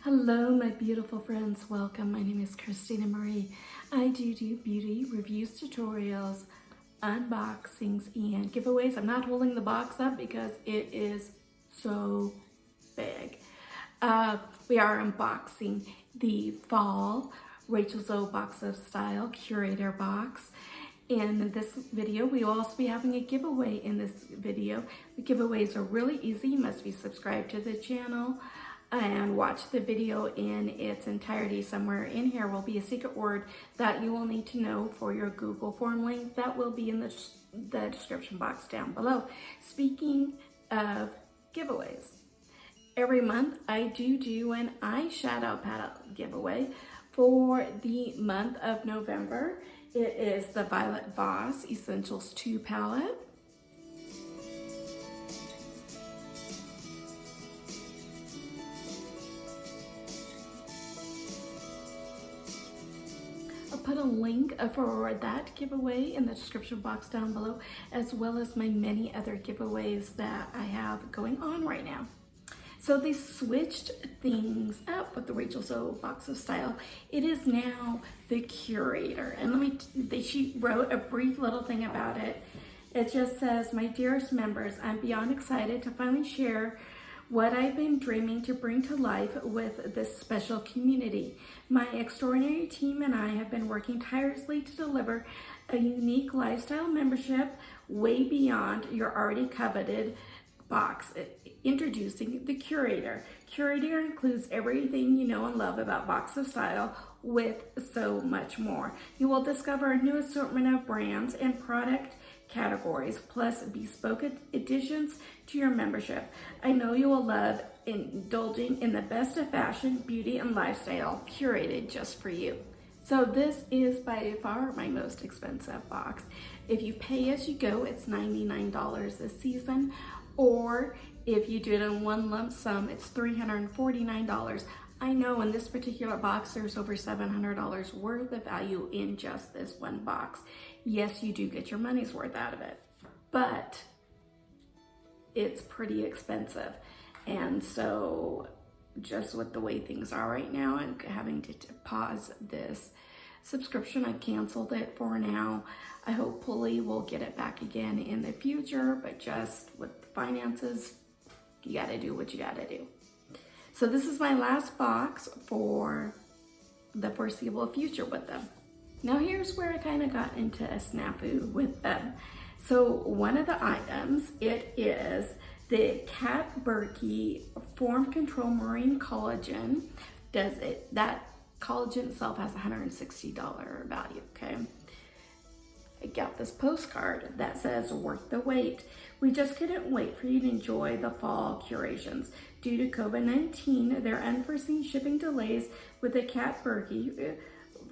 Hello, my beautiful friends. Welcome. My name is Christina Marie. I do beauty reviews, tutorials, unboxings, and giveaways. I'm not holding the box up because it is so big. We are unboxing the fall Rachel Zoe Box of Style Curator box. In this video, we will also be having a giveaway in this video. The giveaways are really easy. You must be subscribed to the channel and watch the video in its entirety. Somewhere in here will be a secret word that you will need to know for your Google form link. That will be in the description box down below. Speaking of giveaways, every month I do an eyeshadow palette giveaway. For the month of November, it is the Violet Voss Essentials 2 palette. I'll put a link for that giveaway in the description box down below, as well as my many other giveaways that I have going on right now. So they switched things up with the Rachel Zoe Box of Style. It is now the Curator. And she wrote a brief little thing about it. It just says, "My dearest members, I'm beyond excited to finally share what I've been dreaming to bring to life with this special community. My extraordinary team and I have been working tirelessly to deliver a unique lifestyle membership way beyond your already coveted box. Introducing the Curator. Curator includes everything you know and love about Box of Style with so much more. You will discover a new assortment of brands and product categories, plus bespoke additions to your membership. I know you will love indulging in the best of fashion, beauty, and lifestyle curated just for you." So this is by far my most expensive box. If you pay as you go, it's $99 this season, or if you do it in one lump sum, it's $349. I know in this particular box, there's over $700 worth of value in just this one box. Yes, you do get your money's worth out of it, but it's pretty expensive. And so just with the way things are right now and having to pause this subscription, I canceled it for now. I hopefully will get it back again in the future, but just with finances, you gotta do what you gotta do. So this is my last box for the foreseeable future with them. Now here's where I kind of got into a snafu with them. So one of the items, it is the Cat Burki Form Control Marine Collagen. That collagen itself has $160 value, okay? I got this postcard that says, "Worth the wait. We just couldn't wait for you to enjoy the fall curations. Due to COVID-19, there are unforeseen shipping delays with the Cat Burki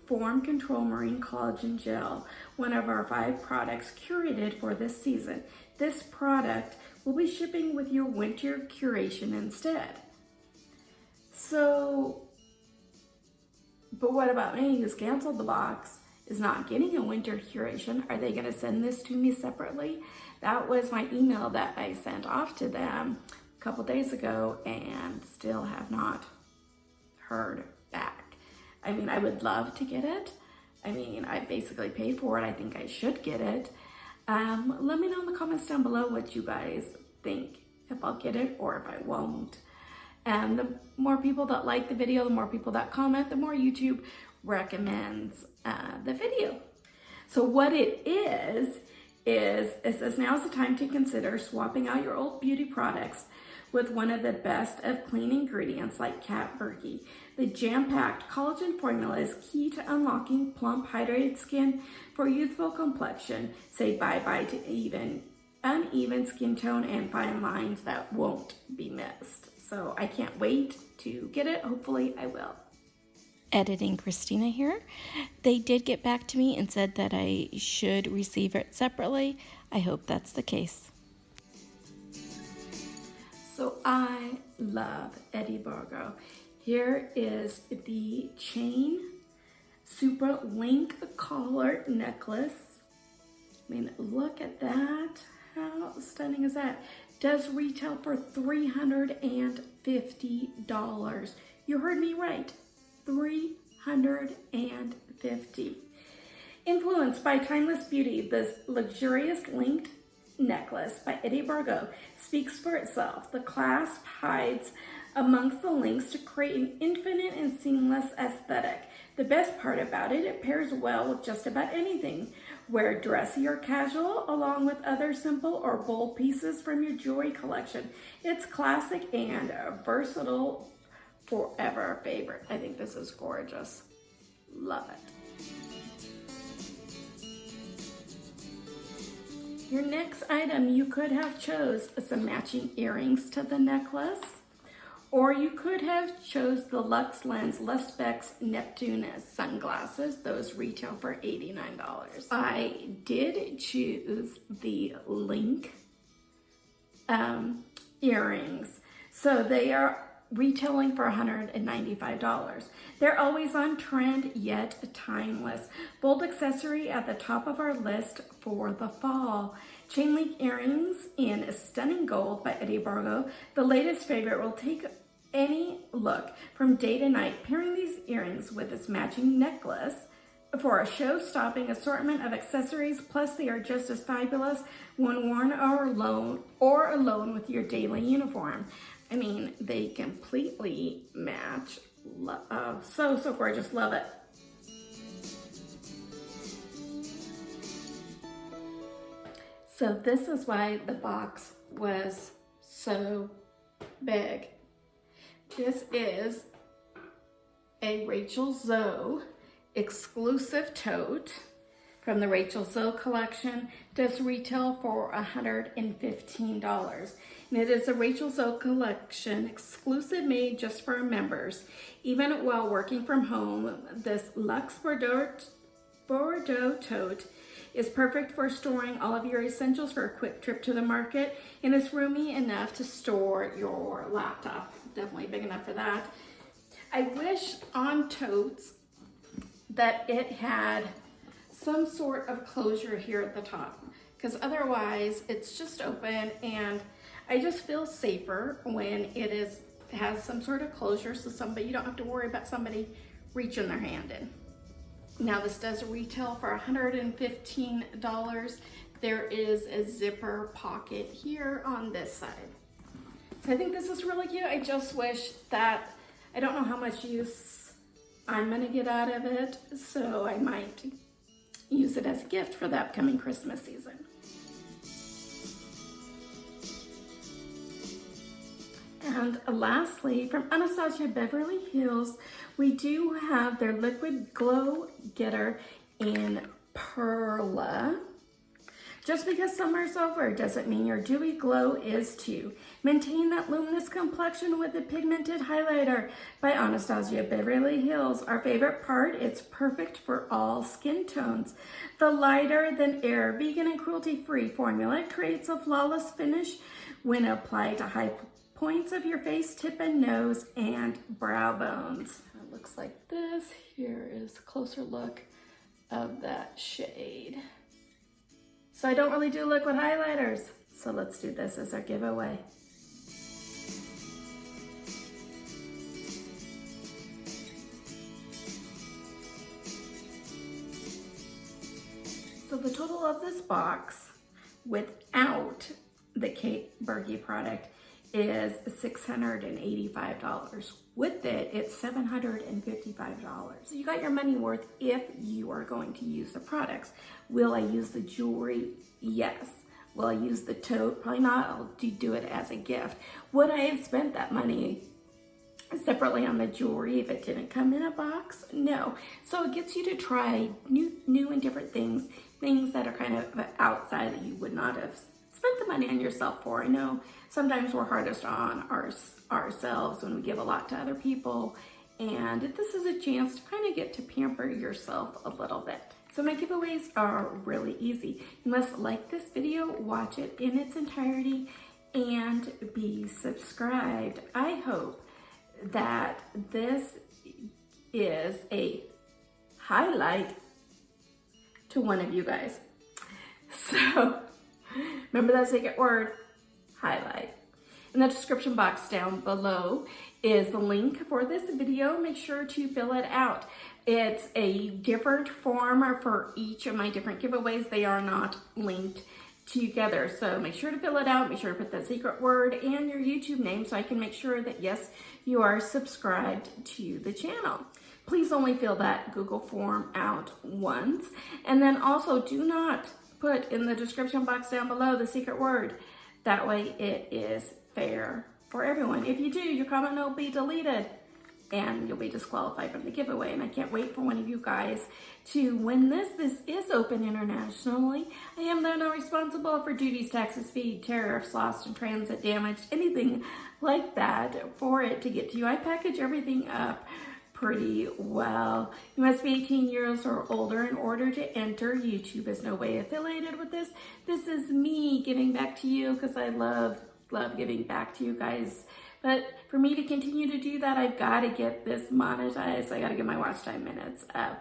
Form Control Marine Collagen Gel, one of our 5 products curated for this season. This product will be shipping with your winter curation instead." So, but what about me, who's canceled the box, is not getting a winter curation? Are they gonna send this to me separately? That was my email that I sent off to them a couple days ago and still have not heard back. I mean, I would love to get it. I mean, I basically paid for it. I think I should get it. Let me know in the comments down below what you guys think, if I'll get it or if I won't. And the more people that like the video, the more people that comment, the more YouTube recommends the video. So what it is it says, "Now's the time to consider swapping out your old beauty products with one of the best of clean ingredients like Cat Burki. The jam-packed collagen formula is key to unlocking plump, hydrated skin for youthful complexion. Say bye-bye to uneven skin tone and fine lines that won't be missed." So I can't wait to get it. Hopefully I will. Editing Christina here. They did get back to me and said that I should receive it separately. I hope that's the case. So I love Eddie Borgo. Here is the chain Supra link collar necklace. I mean, look at that. How stunning is that? Does retail for $350. You heard me right, $350. Influenced by timeless beauty, this luxurious linked necklace by Borgo speaks for itself. The clasp hides amongst the links to create an infinite and seamless aesthetic. The best part about it, it pairs well with just about anything. Wear dressy or casual along with other simple or bold pieces from your jewelry collection. It's classic and a versatile, forever favorite. I think this is gorgeous. Love it. Your next item, you could have chose some matching earrings to the necklace, or you could have chose the Luxe Lens Luspex Neptune sunglasses. Those retail for $89. I did choose the Link earrings. So they are retailing for $195. They're always on trend, yet timeless. Bold accessory at the top of our list for the fall. Chain link earrings in stunning gold by Borgo. The latest favorite will take any look from day to night. Pairing these earrings with this matching necklace for a show-stopping assortment of accessories, plus they are just as fabulous when worn or alone with your daily uniform. I mean, they completely match. So gorgeous, love it. So this is why the box was so big. This is a Rachel Zoe exclusive tote from the Rachel Zoe collection. Does retail for $115. And it is a Rachel Zoe collection exclusive made just for our members. Even while working from home, this Luxe Bordeaux tote is perfect for storing all of your essentials for a quick trip to the market, and it's roomy enough to store your laptop. Definitely big enough for that. I wish on totes that it had some sort of closure here at the top, because otherwise it's just open, and I just feel safer when it has some sort of closure, so you don't have to worry about somebody reaching their hand in. Now this does retail for $115. There is a zipper pocket here on this side. So I think this is really cute. I just wish that, I don't know how much use I'm gonna get out of it, so I might use it as a gift for the upcoming Christmas season. And lastly, from Anastasia Beverly Hills, we do have their Liquid Glow Getter in Perla. Just because summer's over doesn't mean your dewy glow is too. Maintain that luminous complexion with a pigmented highlighter by Anastasia Beverly Hills. Our favorite part, it's perfect for all skin tones. The lighter than air, vegan and cruelty-free formula creates a flawless finish when applied to high points of your face, tip and nose, and brow bones. It looks like this. Here is a closer look of that shade. So I don't really do liquid highlighters, so let's do this as our giveaway. So the total of this box without the Burki product is $685. With it, it's $755. So you got your money worth if you are going to use the products. Will I use the jewelry? Yes. Will I use the tote? Probably not. I'll do it as a gift. Would I have spent that money separately on the jewelry if it didn't come in a box? No. So it gets you to try new and different things that are kind of outside that you would not have spent the money on yourself for. I know sometimes we're hardest on ourselves when we give a lot to other people, and this is a chance to kind of get to pamper yourself a little bit. So my giveaways are really easy. You must like this video, watch it in its entirety, and be subscribed. I hope that this is a highlight to one of you guys. So remember that secret word, highlight. In the description box down below is the link for this video. Make sure to fill it out. It's a different form for each of my different giveaways. They are not linked together. So make sure to fill it out. Make sure to put that secret word and your YouTube name so I can make sure that yes, you are subscribed to the channel. Please only fill that Google form out once. And then also do not put in the description box down below the secret word. That way it is fair for everyone. If you do, your comment will be deleted and you'll be disqualified from the giveaway. And I can't wait for one of you guys to win this. This is open internationally. I am though not responsible for duties, taxes, fee, tariffs, lost in transit, damage, anything like that for it to get to you. I package everything up pretty well. You must be 18 years or older in order to enter. YouTube is no way affiliated with this. This is me giving back to you because I love giving back to you guys. But for me to continue to do that, I've got to get this monetized. I got to get my watch time minutes up.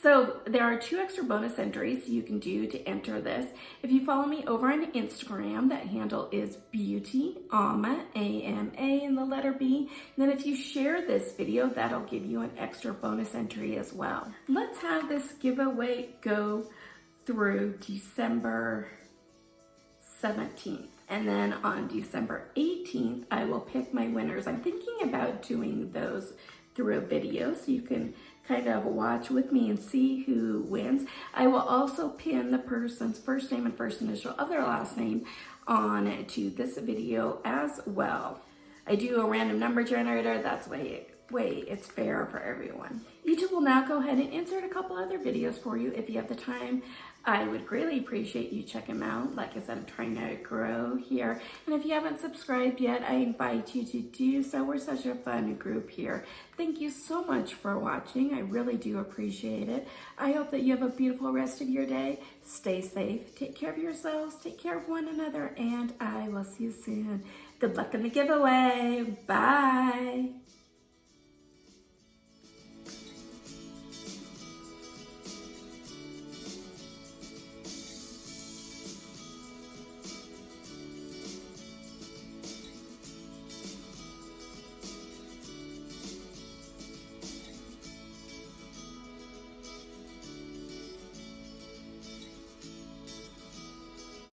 So there are 2 extra bonus entries you can do to enter this. If you follow me over on Instagram, that handle is Beauty Ama, A-M-A, and the letter B. And then if you share this video, that'll give you an extra bonus entry as well. Let's have this giveaway go through December 17th. And then on December 18th, I will pick my winners. I'm thinking about doing those through a video so you can kind of watch with me and see who wins. I will also pin the person's first name and first initial of their last name on to this video as well. I do a random number generator. That's way it's fair for everyone. YouTube will now go ahead and insert a couple other videos for you if you have the time. I would greatly appreciate you checking them out. Like I said, I'm trying to grow here. And if you haven't subscribed yet, I invite you to do so. We're such a fun group here. Thank you so much for watching. I really do appreciate it. I hope that you have a beautiful rest of your day. Stay safe. Take care of yourselves. Take care of one another. And I will see you soon. Good luck in the giveaway. Bye.